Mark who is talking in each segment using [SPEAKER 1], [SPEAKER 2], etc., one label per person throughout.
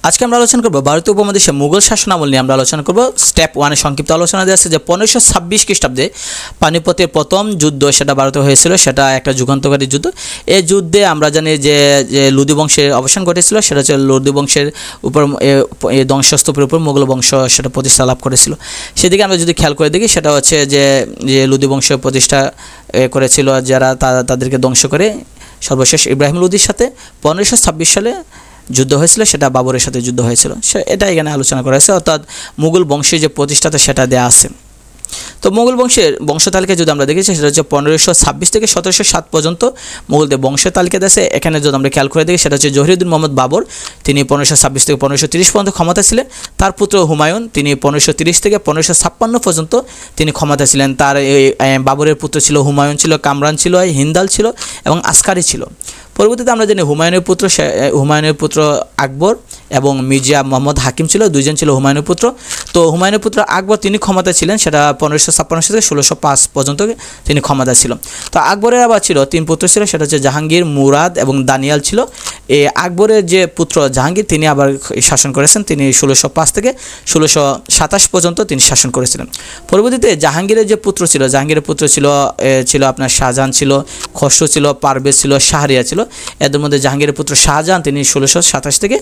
[SPEAKER 1] আজকে আমরা আলোচনা করব ভারতীয় উপমহাদেশে মুঘল শাসনামল নিয়ে আমরা আলোচনা করব। স্টেপ 1 এ সংক্ষিপ্ত আলোচনা দেওয়া আছে যে 1526 খ্রিস্টাব্দে পানিপথের প্রথম যুদ্ধ সেটা ভারতে হয়েছিল, সেটা একটা যুগান্তকারী যুদ্ধ। এই যুদ্ধে আমরা জানি যে লোদি বংশের অবসান ঘটেছিল, সেটা হচ্ছে লোদি বংশের উপর এই ধ্বংসস্তূপের উপর মুঘল বংশ সেটা প্রতিষ্ঠা লাভ করেছিল। সেদিকে আমরা যদি খেয়াল করে দেখি সেটা হচ্ছে যে লোদি বংশ প্রতিষ্ঠা করেছিল যারা তাদেরকে ধ্বংস করে সর্বশেষ ইব্রাহিম লোদির সাথে 1526 সালে যুদ্ধ হয়েছিল, সেটা বাবরের সাথে যুদ্ধ হয়েছিল। এটা এখানে আলোচনা করা হয়েছে, অর্থাৎ মুঘল বংশের যে প্রতিষ্ঠাতা সেটা দেওয়া আছে। তো মুঘল বংশের বংশ তালিকা যদি আমরা দেখেছি সেটা হচ্ছে 1526 থেকে 1707 পর্যন্ত মুঘলদের বংশের তালিকা দেশে। এখানে যদি আমরা খেয়াল করে দেখি সেটা হচ্ছে জহিরুদ্দিন মোহাম্মদ বাবর, তিনি 1526 থেকে 1530 পর্যন্ত ক্ষমতা ছিলেন। তার পুত্র হুমায়ুন, তিনি 1530 থেকে 1556 পর্যন্ত তিনি ক্ষমতা ছিলেন। তার বাবরের পুত্র ছিল হুমায়ুন, ছিল কামরান, ছিল হিন্দাল, ছিল এবং আসকারি ছিল। পরবর্তীতে আমরা জানি হুমায়ুনের পুত্র আকবর এবং মির্জা মোহাম্মদ হাকিম ছিল, দুইজন ছিল হুমায়ুনের পুত্র। তো হুমায়ুনের পুত্র আকবর তিনি ক্ষমতা ছিলেন, সেটা 1556 থেকে 1605 পর্যন্ত তিনি ক্ষমতা ছিল। তো আকবরের আবার ছিল 3 পুত্র ছিল, সেটা হচ্ছে জাহাঙ্গীর, মুরাদ এবং দানিয়াল ছিল। এই আকবরের যে পুত্র জাহাঙ্গীর তিনি আবার শাসন করেছেন, তিনি 1605 থেকে 1627 পর্যন্ত তিনি শাসন করেছিলেন। পরবর্তীতে জাহাঙ্গীরের যে পুত্র ছিল, জাহাঙ্গীরের পুত্র ছিল আপনার শাহজাহান, ছিল খসরু, ছিল পারভেজ, ছিল শাহরিয়ার ছিল। এদের মধ্যে জাহাঙ্গীরের পুত্র শাহজাহান তিনি 1627 থেকে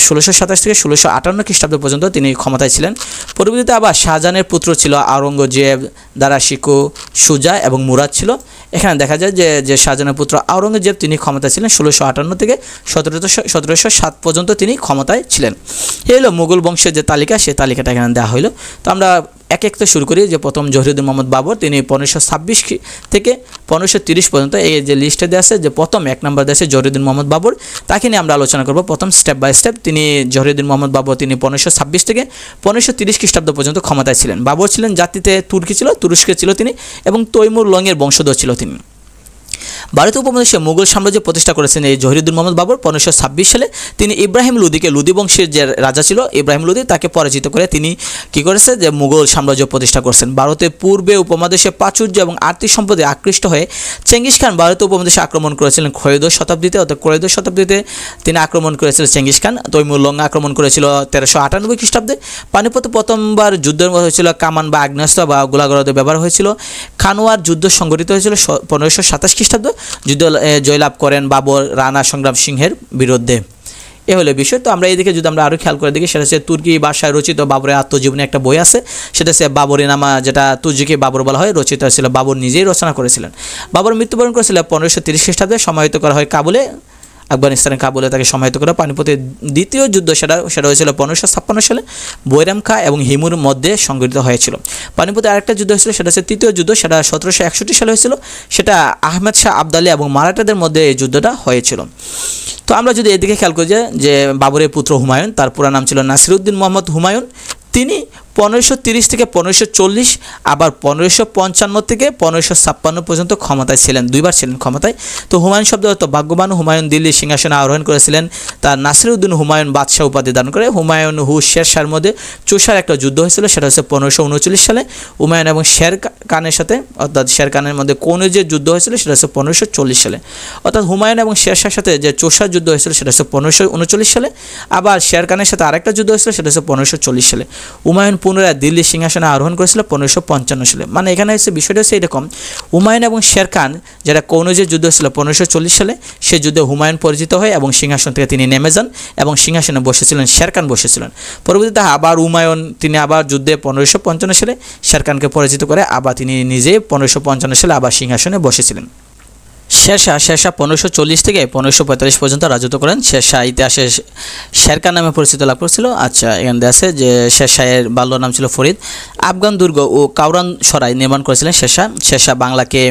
[SPEAKER 1] 1658 খ্রিস্টাব্দ পর্যন্ত তিনি ক্ষমতায় ছিলেন। পরবর্তীতে আবার শাহজাহানের পুত্র ছিল আওরঙ্গজেব, দারা শিকো, সুজা এবং মুরাদ ছিল। এখানে দেখা যায় যে শাহজাহানের পুত্র আওরঙ্গজেব তিনি ক্ষমতায় ছিলেন 1658 থেকে 1707 পর্যন্ত তিনি ক্ষমতায় ছিলেন। এই হলো মুঘল বংশের যে তালিকা, সেই তালিকাটা এখানে দেওয়া হইল। তো আমরা এক একটা শুরু করি। যে প্রথম জহিরুদ্দিন মোহাম্মদ বাবর, তিনি 1526 থেকে 1530 পর্যন্ত এই যে লিস্টে দেওয়া আছে, যে প্রথম 1 নম্বর দেশে জহিরুদ্দিন মোহাম্মদ বাবর, তাকে নিয়ে আমরা আলোচনা করব প্রথম স্টেপ বাই স্টেপ। তিনি জহিরুদ্দিন মোহাম্মদ বাবর তিনি 1526 থেকে 1530 খ্রিস্টাব্দ পর্যন্ত ক্ষমতায় ছিলেন। বাবর ছিলেন জাতিতে তুরস্কে ছিল তিনি, এবং তৈমুর লংয়ের বংশধর ছিল তিনি। ভারতীয় উপমহাদেশে মুঘল সাম্রাজ্য প্রতিষ্ঠা করেছেন এই জহিরুদ্দিন মোহাম্মদ বাবর 1526 সালে। তিনি ইব্রাহিম লোদিকে, লোদি বংশের যে রাজা ছিল ইব্রাহিম লোদি, তাকে পরাজিত করে তিনি কী করেছে যে মুঘল সাম্রাজ্য প্রতিষ্ঠা করেছেন। ভারতের পূর্বে উপমহাদেশে প্রাচুর্য এবং আর্থিক সম্পদে আকৃষ্ট হয়ে চেঙ্গিস খান ভারতীয় উপমহাদেশে আক্রমণ করেছিলেন ত্রয়োদশ শতাব্দীতে। অর্থাৎ ত্রয়োদশ শতাব্দীতে তিনি আক্রমণ করেছিলেন চেঙ্গিস খান। তৈমুর লং আক্রমণ করেছিল 1398 খ্রিস্টাব্দে। পানিপথে প্রথমবার যুদ্ধ হয়েছিল, কামান বা আগ্নেয়াস্ত্র বা গোলাগরদের ব্যবহার হয়েছিল। খানোয়ার যুদ্ধ সংঘটিত হয়েছিল 1527 খ্রিস্টাব্দ। যুদ্ধ জয়লাভ করেন বাবর রানা সংগ্রাম সিংহের বিরুদ্ধে। এ হলো বিষয়। তো আমরা এইদিকে যদি আমরা আরও খেয়াল করে দেখি সেটা হচ্ছে তুর্কি ভাষায় রচিত বাবরের আত্মজীবনী একটা বই আছে, সেটা হচ্ছে বাবরি নামা, যেটা তুর্কি বাবর বলা হয়, রচিত হয়েছিল, বাবর নিজেই রচনা করেছিলেন। বাবর মৃত্যুবরণ করেছিলেন 1530 খ্রিস্টাব্দে। সমাহিত করা হয় কাবুলে, আফগানিস্তানের কাবুলে তাকে সমাহিত করা। পানিপথের দ্বিতীয় যুদ্ধ সেটা হয়েছিল 1556 সালে, বৈরাম খা এবং হিমুর মধ্যে সংঘটিত হয়েছিল। পানিপথে আরেকটা যুদ্ধ হয়েছিল, সেটা হচ্ছে তৃতীয় যুদ্ধ, সেটা 1761 সালে হয়েছিল। সেটা আহমেদ শাহ আবদালি এবং মারাঠাদের মধ্যে এই যুদ্ধটা হয়েছিল। তো আমরা যদি এদিকে খেয়াল করি যে বাবরের পুত্র হুমায়ুন, তার পুরো নাম ছিল নাসিরউদ্দিন মোহাম্মদ হুমায়ুন, তিনি 1530 থেকে 1540, আবার 1555 থেকে 1556 পর্যন্ত ক্ষমতায় ছিলেন, দুইবার ছিলেন ক্ষমতায়। তো হুমায়ুন শব্দ অর্থ ভাগ্যবান। হুমায়ুন দিল্লির সিংহাসনে আরোহণ করেছিলেন। তার নাসিরউদ্দিন হুমায়ুন বাদশাহ উপাধি দান করে। হুমায়ুন শের শাহর মধ্যে চোষার একটা যুদ্ধ হয়েছিল, সেটা হচ্ছে 1539 সালে। হুমায়ুন এবং শের খানের সাথে, অর্থাৎ শের খানের মধ্যে কোন যে যুদ্ধ হয়েছিল সেটা হচ্ছে 1540 সালে। অর্থাৎ হুমায়ুন এবং শের শাহর সাথে যে চোষার যুদ্ধ হয়েছিল সেটা হচ্ছে 1539 সালে। আবার শের খানের সাথে আরেকটা যুদ্ধ হয়েছিল, সেটা হচ্ছে 1540 সালে। হুমায়ুন পুনরায় দিল্লির সিংহাসনে আরোহণ করেছিল 1555 সালে। মানে এখানে হচ্ছে বিষয়টা হচ্ছে এরকম, হুমায়ুন এবং শের খান যেটা কৌনজের যুদ্ধ হয়েছিল 1540 সালে, সে যুদ্ধে হুমায়ুন পরাজিত হয় এবং সিংহাসন থেকে তিনি নেমে যান এবং সিংহাসনে বসেছিলেন শের খান বসেছিলেন। পরবর্তীতে আবার হুমায়ুন তিনি আবার যুদ্ধে 1555 সালে শের খানকে পরাজিত করে আবার তিনি নিজে 1555 সালে আবার সিংহাসনে বসেছিলেন। শেরশাহ 1540 থেকে 1545 পর্যন্ত রাজত্ব করেন। শেরশাহ ইতিহাসে শেরখান নামে পরিচিত লাভ করেছিল। আচ্ছা, এখানে আছে যে শেরশাহের বাল্য নাম ছিল ফরিদ। আফগান দুর্গ ও কাউরান সরাই নির্মাণ করেছিলেন শেরশাহ বাংলাকে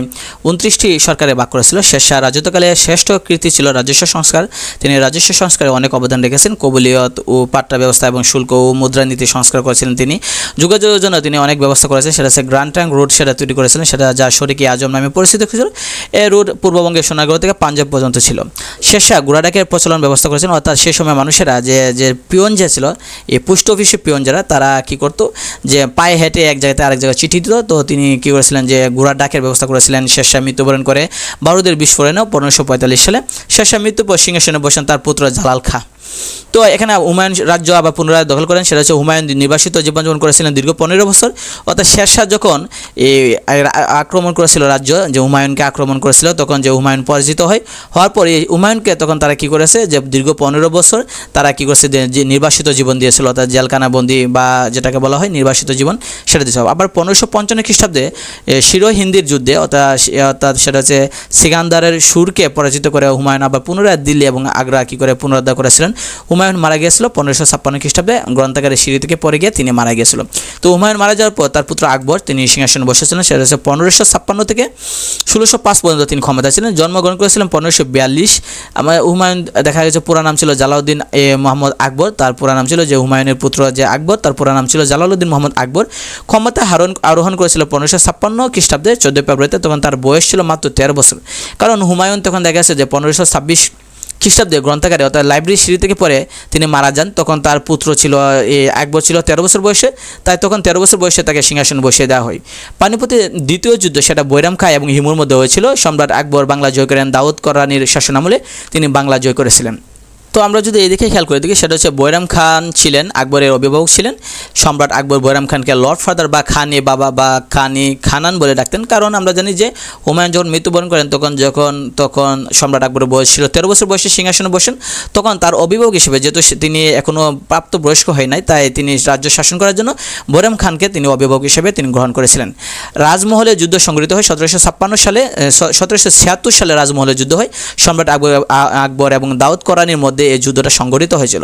[SPEAKER 1] 29টি সরকারে ভাগ করেছিল। শেরশাহ রাজত্বকালে শ্রেষ্ঠ কীর্তি ছিল রাজস্ব সংস্কার। তিনি রাজস্ব সংস্কারে অনেক অবদান রেখেছেন। কবুলিয়ত ও পাট্টা ব্যবস্থা এবং শুল্ক ও মুদ্রানীতি সংস্কার করেছিলেন তিনি। যোগাযোগের জন্য তিনি অনেক ব্যবস্থা করেছেন, সেটা হচ্ছে গ্র্যান্ড ট্রাঙ্ক রোড সেটা তৈরি করেছিলেন, সেটা যা শরিকি আজম নামে পরিচিত ছিল। এই রোড পূর্ববঙ্গের সোনারগাঁও থেকে পাঞ্জাব পর্যন্ত ছিল। শেরশাহ ঘোড়াডাকের প্রচলন ব্যবস্থা করেছেন, অর্থাৎ সেই সময় মানুষেরা যে পিয়ন যে ছিল, এই পোস্ট অফিসের পিয়ন যারা, তারা কী করতো যে পায়ে হেঁটে এক জায়গাতে আরেক জায়গায় চিঠি দিত। তো তিনি কী করেছিলেন যে ঘোড়ার ডাকের ব্যবস্থা করেছিলেন। শেরশাহ মৃত্যুবরণ করে বারুদের বিস্ফোরণেও 1545 সালে। শেরশাহ মৃত্যুর পর সিংহাসনে বসেন তার পুত্র জালাল খাঁ। তো এখানে হুমায়ুন রাজ্য আবার পুনরায় দখল করেন, সেটা হচ্ছে হুমায়ুন নির্বাসিত জীবনযাপন করেছিলেন দীর্ঘ 15 বছর। অর্থাৎ শেরশাহ যখন এই আক্রমণ করেছিল রাজ্য, যে হুমায়ুনকে আক্রমণ করেছিল, তখন যে হুমায়ুন পরাজিত হওয়ার পর এই হুমায়ুনকে তখন তারা কী করেছে, যে দীর্ঘ 15 বছর তারা কী করেছে, যে নির্বাসিত জীবন দিয়েছিল, অর্থাৎ জেলখানাবন্দি বা যেটাকে বলা হয় নির্বাসিত জীবন, সেটা দিয়েছিল। আবার 1555 খ্রিস্টাব্দে শিরো হিন্দির যুদ্ধে অর্থাৎ সেটা হচ্ছে সিকান্দারের সুরকে পরাজিত করে হুমায়ুন আবার পুনরায় দিল্লি এবং আগ্রা কী করে পুনরুদ্ধার করেছিলেন। হুমায়ুন মারা গিয়েছিল 1556 খ্রিস্টাব্দে, গ্রন্থাগারের সিঁড়ি থেকে পড়ে গিয়ে তিনি মারা গিয়েছিল। তো হুমায়ুন মারা যাওয়ার পর তার পুত্র আকবর তিনি সিংহাসনে বসেছিলেন, সেটা হচ্ছে 1556 থেকে 1605 পর্যন্ত তিনি ক্ষমতা ছিলেন। জন্মগ্রহণ করেছিলেন 1542। আমার হুমায়ুন দেখা গেছে পুরা নাম ছিল জালাউদ্দিন মোহাম্মদ আকবর, তার পুরা নাম ছিল, যে হুমায়ুনের পুত্র যে আকবর তার পুরা নাম ছিল জালালউদ্দিন মোহাম্মদ আকবর। ক্ষমতা আরোহণ করেছিল 1556 খ্রিস্টাব্দে 14 ফেব্রুয়ারিতে, তখন তার বয়স ছিল মাত্র 13 বছর। কারণ হুমায়ুন তখন দেখা গেছে যে 1526 খ্রিস্টাব্দে গ্রন্থাগারে অর্থাৎ লাইব্রেরি সিঁড়ি থেকে পরে তিনি মারা যান। তখন তার পুত্র ছিল আকবর ছিল 13 বছর বয়সে, তাই তখন 13 বছর বয়সে তাকে সিংহাসন বসিয়ে দেওয়া হয়। পানিপথের দ্বিতীয় যুদ্ধ সেটা বৈরাম খাঁ এবং হিমুর মধ্যে হয়েছিল। সম্রাট আকবর বাংলা জয় করেন, দাউদ কররানীর শাসনামলে তিনি বাংলা জয় করেছিলেন। তো আমরা যদি এই দিকে খেয়াল করে দেখি, সেটা হচ্ছে বৈরাম খান ছিলেন আকবরের অভিভাবক ছিলেন। সম্রাট আকবর বৈরাম খানকে লর্ড ফাদার বা খানি বাবা বা খানি খানান বলে ডাকতেন। কারণ আমরা জানি যে হুমায়ুন যখন মৃত্যুবরণ করেন তখন সম্রাট আকবরের বয়স ছিল 13 বছর বয়সে সিংহাসনে বসেন। তখন তার অভিভাবক হিসেবে, যেহেতু তিনি এখনও প্রাপ্তবয়স্ক হয় নাই, তাই তিনি রাজ্য শাসন করার জন্য বৈরাম খানকে তিনি অভিভাবক হিসেবে তিনি গ্রহণ করেছিলেন। রাজমহলে যুদ্ধ সংঘটিত হয় 1756 সালে। 1776 সালে রাজমহলে যুদ্ধ হয়। সম্রাট আকবর এবং দাউদ কররানীর মধ্যে এই যুদ্ধটা সংঘটিত হয়েছিল।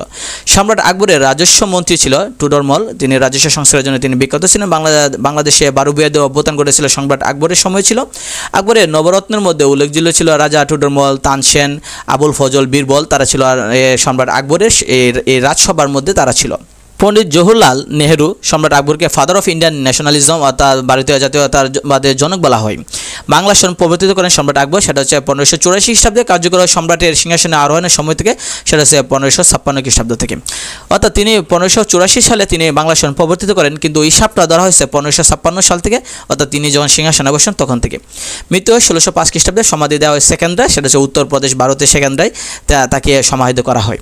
[SPEAKER 1] সম্রাট আকবরের রাজস্ব মন্ত্রী ছিল টুডরমল, তিনি রাজস্ব সংস্কারের জন্য তিনি বিখ্যাত ছিলেন। বাংলাদেশে বারুবিয়াদে অভ্যুত্থান ঘটেছিল সম্রাট আকবরের সময় ছিল। আকবরের নবরত্নের মধ্যে উল্লেখযোগ্য ছিল রাজা টুডরমল, তানসেন, আবুল ফজল, বীরবল, তারা ছিল সম্রাট আকবরের এই রাজসভার মধ্যে তারা ছিল। পণ্ডিত জওহরলাল নেহেরু সম্রাট আকবরকে ফাদার অফ ইন্ডিয়ান ন্যাশনালিজম অর্থাৎ ভারতীয় জাতীয়তাবাদের জনক বলা হয়। বাংলা সন প্রবর্তিত করেন সম্রাট আকবর, সেটা হচ্ছে 1584 খ্রিস্টাব্দে। কার্যকর সম্রাটের সিংহাসনে আরোহণের সময় থেকে সেটা হচ্ছে 1556 খ্রিস্টাব্দ থেকে। অর্থাৎ তিনি 1584 সালে তিনি বাংলা সন প্রবর্তিত করেন, কিন্তু হিসাবটা ধরা হয়েছে 1556 সাল থেকে, অর্থাৎ তিনি যখন সিংহাসনে বসেন তখন থেকে। মৃত্যু হয় 1605 খ্রিস্টাব্দে। সমাধি দেওয়া হয় সেকেন্দ্রায়, সেটা হচ্ছে উত্তরপ্রদেশ ভারতের সেকেন্দ্রায় তাকে সমাহিত করা হয়।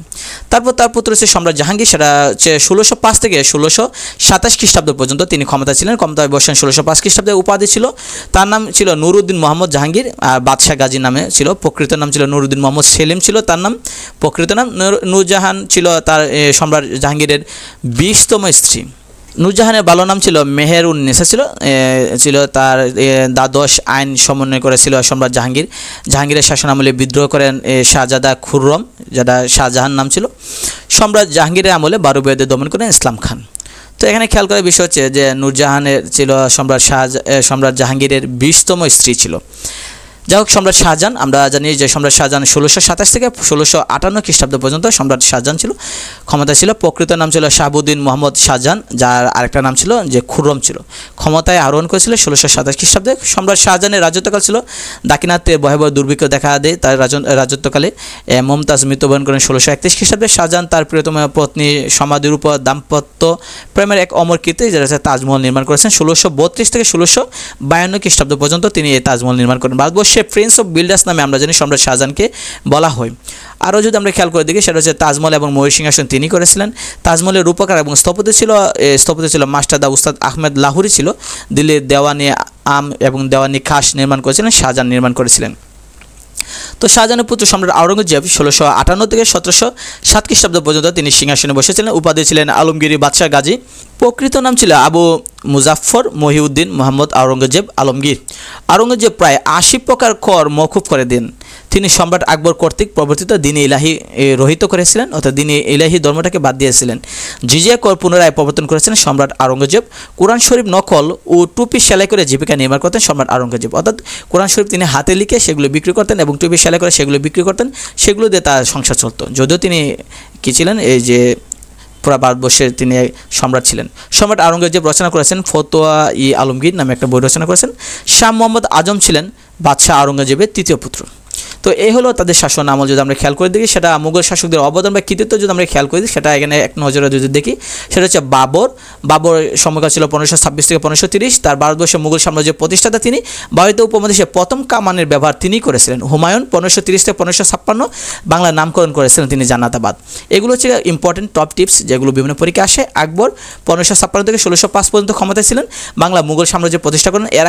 [SPEAKER 1] তারপর তার পুত্র হচ্ছে সম্রাট জাহাঙ্গীর, সেটা হচ্ছে 1605 থেকে 1627 খ্রিস্টাব্দ পর্যন্ত তিনি ক্ষমতা ছিলেন। ক্ষমতায় বসেন 1605 খ্রিস্টাব্দে। উপাধি ছিল, তার নাম ছিল নুরউদ্দিন মোহাম্মদ জাহাঙ্গীর, আর বাদশাহ গাজী নামে ছিল। প্রকৃত নাম ছিল নুরউদ্দিন মোহাম্মদ সেলিম ছিল তার নাম, প্রকৃত নাম। নূরজাহান ছিল তার সম্রাট জাহাঙ্গীরের 20তম স্ত্রী। নূরজাহানের ভালো নাম ছিল মেহেরুন্নেসা ছিল তার দ্বাদশ আইন সমন্বয় করেছিল সম্রাট জাহাঙ্গীর। জাহাঙ্গীরের শাসনামলে বিদ্রোহ করেন শাহজাদা খুররম, যেটা শাহজাহান নাম ছিল। সম্রাট জাহাঙ্গীরের আমলে বারুবিয়াদে দমন করেন ইসলাম খান। তো এখানে খেয়াল করার বিষয় হচ্ছে যে নূরজাহানের ছিল সম্রাট জাহাঙ্গীরের 20তম স্ত্রী ছিল। যাই হোক, সম্রাট শাহজাহান, আমরা জানি যে সম্রাট শাহজাহান 1627 থেকে 1658 খ্রিস্টাব্দ পর্যন্ত সম্রাট শাহজাহান ছিল, ক্ষমতায় ছিল। প্রকৃত নাম ছিল শাহাবুদ্দিন মোহাম্মদ শাহজাহান, যার আরেকটা নাম ছিল যে খুররম ছিল। ক্ষমতায় আরোহণ করেছিল 1627 খ্রিস্টাব্দে। সম্রাট শাহজাহানের রাজত্বকাল ছিল দাক্ষিণাত্যে ভয়াবহ দুর্ভিক্ষ দেখা দেয় তার রাজত্বকালে। মমতাজ মৃত্যুবরণ করেন 1631 খ্রিস্টাব্দে। শাহজাহান তার প্রিয়তম পত্নী সমাধির উপর দাম্পত্য প্রেমের এক অমর কীর্তি, যেটা হচ্ছে তাজমহল নির্মাণ করেছেন। 1632 থেকে 1652 খ্রিস্টাব্দ পর্যন্ত তিনি এই তাজমহল নির্মাণ করেন। ভারতবর্ষে প্রিন্স অফ বিল্ডার্স নামে আমরা জানি সম্রাট শাহজাহানকে বলা হয়। আরও যদি আমরা খেয়াল করে দেখি, সেটা হচ্ছে তাজমহল এবং ময়ূর সিংহাসন তিনি করেছিলেন। তাজমহলের রূপকার এবং স্থপতি ছিল মাস্টারদা উস্তাদ আহমেদ লাহুরি ছিল। দিল্লির দেওয়ানি আম এবং দেওয়ানি খাস নির্মাণ করেছিলেন শাহজাহান নির্মাণ করেছিলেন। তো শাহজাহানের পুত্র সম্রাট আওরঙ্গজেব 1658 থেকে 1707 খ্রিস্টাব্দ পর্যন্ত তিনি সিংহাসনে বসেছিলেন। উপাধি ছিলেন আলমগীর বাদশাহ গাজী। প্রকৃত নাম ছিল আবু মুজাফফর মহিউদ্দিন মোহাম্মদ আওরঙ্গজেব আলমগীর। আওরঙ্গজেব প্রায় 80 প্রকার কর মওকুফ করে দেন। তিনি সম্রাট আকবর কর্তৃক প্রবর্তিত দ্বীন ইলাহি রহিত করেছিলেন, অর্থাৎ দ্বীন ইলাহি ধর্মটাকে বাদ দিয়েছিলেন। জিজিয়া কর পুনরায় প্রবর্তন করেছিলেন সম্রাট আওরঙ্গজেব। কোরআন শরীফ নকল ও টুপি সেলাই করে জীবিকা নির্বাহ করতেন সম্রাট আওরঙ্গজেব। অর্থাৎ কোরআন শরীফ তিনি হাতে লিখে সেগুলো বিক্রি করতেন এবং টুপি সেলাই করে সেগুলো বিক্রি করতেন, সেগুলো দিয়ে তার সংসার চলত। যদিও তিনি কী ছিলেন, এই যে পুরা ভারতবর্ষের তিনি সম্রাট ছিলেন। সম্রাট আওরঙ্গজেব রচনা করেছেন ফতোয়া ই আলমগীর নামে একটা বই রচনা করেছেন। শাহ মোহাম্মদ আজম ছিলেন বাদশাহ আওরঙ্গজেবের তৃতীয় পুত্র। তো এই হলো তাদের শাসন আমল। যদি আমরা খেয়াল করে দেখি সেটা মুঘল শাসকদের অবদান বা কৃতিত্ব যদি আমরা খেয়াল করি সেটা এখানে এক নজরে যদি দেখি সেটা হচ্ছে বাবর সময়কাল ছিল 1526 থেকে 1530। তার ভারতবর্ষে মুঘল সাম্রাজ্যের প্রতিষ্ঠাতা তিনি। ভারতীয় উপমহাদেশে প্রথম কামানের ব্যবহার তিনি করেছিলেন। হুমায়ুন 1530 থেকে 1556 বাংলার নামকরণ করেছিলেন তিনি জান্নাতাবাদ। এগুলো হচ্ছে ইম্পর্টেন্ট টপ টিপস যেগুলো বিভিন্ন পরীক্ষা আসে। আকবর 1556 থেকে 1605 পর্যন্ত ক্ষমতায় ছিলেন, বাংলা মুঘল সাম্রাজ্য প্রতিষ্ঠা করেন। এর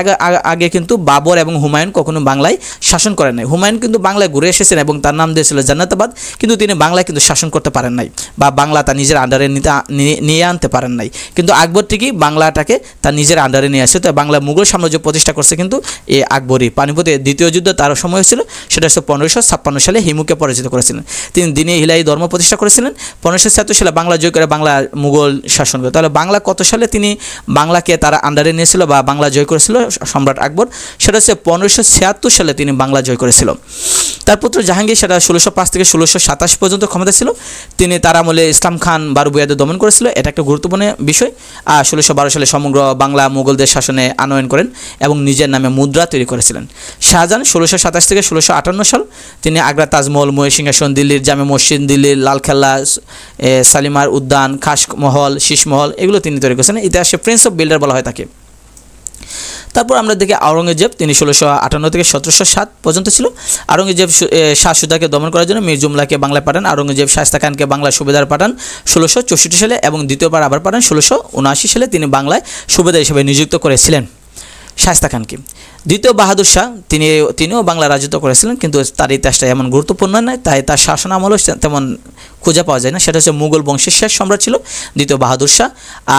[SPEAKER 1] আগে কিন্তু বাবর এবং হুমায়ুন কখনো বাংলায় শাসন করেন নাই। হুমায়ুন কিন্তু বাংলায় ঘুরে এসেছেন এবং তার নাম দিয়েছিল জান্নাতাবাদ, কিন্তু তিনি বাংলায় কিন্তু শাসন করতে পারেন নাই বা বাংলা তার নিজের আন্ডারে নিয়ে আনতে পারেন নাই। কিন্তু আকবর ঠিকই বাংলাটাকে তার নিজের আন্ডারে নিয়ে আসে। তো বাংলা মুঘল সাম্রাজ্য প্রতিষ্ঠা করছে কিন্তু এই আকবরই। পানিপথে দ্বিতীয় যুদ্ধ তার সময় হয়েছিল, সেটা হচ্ছে 1556 সালে হিমুকে পরাজিত করেছিলেন। তিনি দিনে হিলাই ধর্ম প্রতিষ্ঠা করেছিলেন। 1576 সালে বাংলা জয় করে বাংলা মুঘল শাসন করে। তাহলে বাংলা কত সালে তিনি বাংলাকে তারা আন্ডারে নিয়েছিল বা বাংলা জয় করেছিল সম্রাট আকবর? সেটা হচ্ছে 1576 সালে তিনি বাংলা জয় করেছিল। তার পুত্র জাহাঙ্গীর সেটা 1605 থেকে 1627 পর্যন্ত ক্ষমতা ছিল। তিনি তার আমলে ইসলাম খান বারুবুয়াদের দমন করেছিল, এটা একটা গুরুত্বপূর্ণ বিষয়। 1612 সালে সমগ্র বাংলা মুঘলদের শাসনে আনয়ন করেন এবং নিজের নামে মুদ্রা তৈরি করেছিলেন। শাহজাহান 1627 থেকে 1658 সাল তিনি আগ্রা তাজমহল, ময়ূর সিংহাসন, দিল্লির জামে মসজিদ, দিল্লির লালকেল্লা, শালিমার উদ্যান, খাসমহল, শীষমহল এগুলো তিনি তৈরি করেছেন। ইতিহাসে প্রিন্স অফ বিল্ডার বলা হয় তাকে। তারপর আমরা দেখি আওরঙ্গজেব, তিনি 1658 থেকে 1707 পর্যন্ত ছিল। আওরঙ্গজেব শাহ সুজাকে দমন করার জন্য মীর জুমলাকে বাংলায় পাঠান। আওরঙ্গজেব শায়েস্তা খানকে বাংলার সুবেদার পাঠান 1664 সালে এবং দ্বিতীয়বার আবার পাঠান 1679 সালে। তিনি বাংলায় সুবেদার হিসেবে নিযুক্ত করেছিলেন শায়েস্তা খানকে। দ্বিতীয় বাহাদুর শাহ তিনিও বাংলা রাজত্ব করেছিলেন, কিন্তু তার ইতিহাসটা এমন গুরুত্বপূর্ণ নয়, তাই তার শাসন আমলও তেমন খুঁজে পাওয়া যায় না। সেটা হচ্ছে মুঘল বংশের শেষ সম্রাট ছিল দ্বিতীয় বাহাদুর শাহ।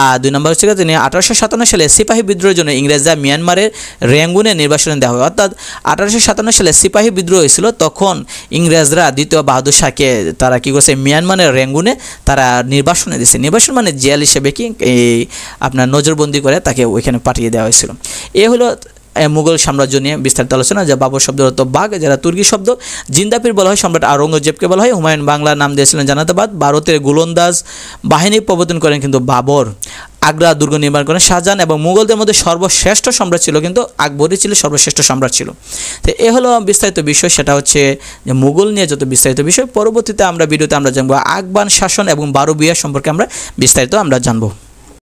[SPEAKER 1] আর 2 নম্বর হচ্ছে তিনি 1857 সালে সিপাহী বিদ্রোহের জন্য ইংরেজরা মিয়ানমারের রেঙ্গুনে নির্বাসনে দেওয়া হয়। অর্থাৎ 1857 সালে সিপাহী বিদ্রোহ হয়েছিল, তখন ইংরেজরা দ্বিতীয় বাহাদুর শাহকে তারা কী করছে, মিয়ানমারের রেঙ্গুনে তারা নির্বাসনে দিয়েছে। নির্বাসন মানে জেল হিসেবে কি আপনার নজরবন্দি করে তাকে ওইখানে পাঠিয়ে দেওয়া হয়েছিল। এ হলো মুঘল সাম্রাজ্য নিয়ে বিস্তারিত আলোচনা। যা বাবর শব্দের অর্থ বাঘ, যারা তুর্কি শব্দ। জিন্দাপির বলা হয় সম্রাট আওরঙ্গজেবকে বলা হয়। হুমায়ুন বাংলার নাম দিয়েছিলেন জান্নাতাবাদ। ভারতের গোলন্দাজ বাহিনী প্রবর্তন করেন কিন্তু বাবর। আগ্রা দুর্গ নির্মাণ করেন শাহজাহান। এবং মুঘলদের মধ্যে সর্বশ্রেষ্ঠ সম্রাট ছিল কিন্তু আকবরই ছিল সর্বশ্রেষ্ঠ সম্রাট ছিল। তো এ হলো বিস্তারিত বিষয়, সেটা হচ্ছে যে মুঘল নিয়ে যত বিস্তারিত বিষয়। পরবর্তীতে আমরা ভিডিওতে আমরা জানবো আকবর শাসন এবং বারুবিয়া সম্পর্কে আমরা বিস্তারিত জানবো।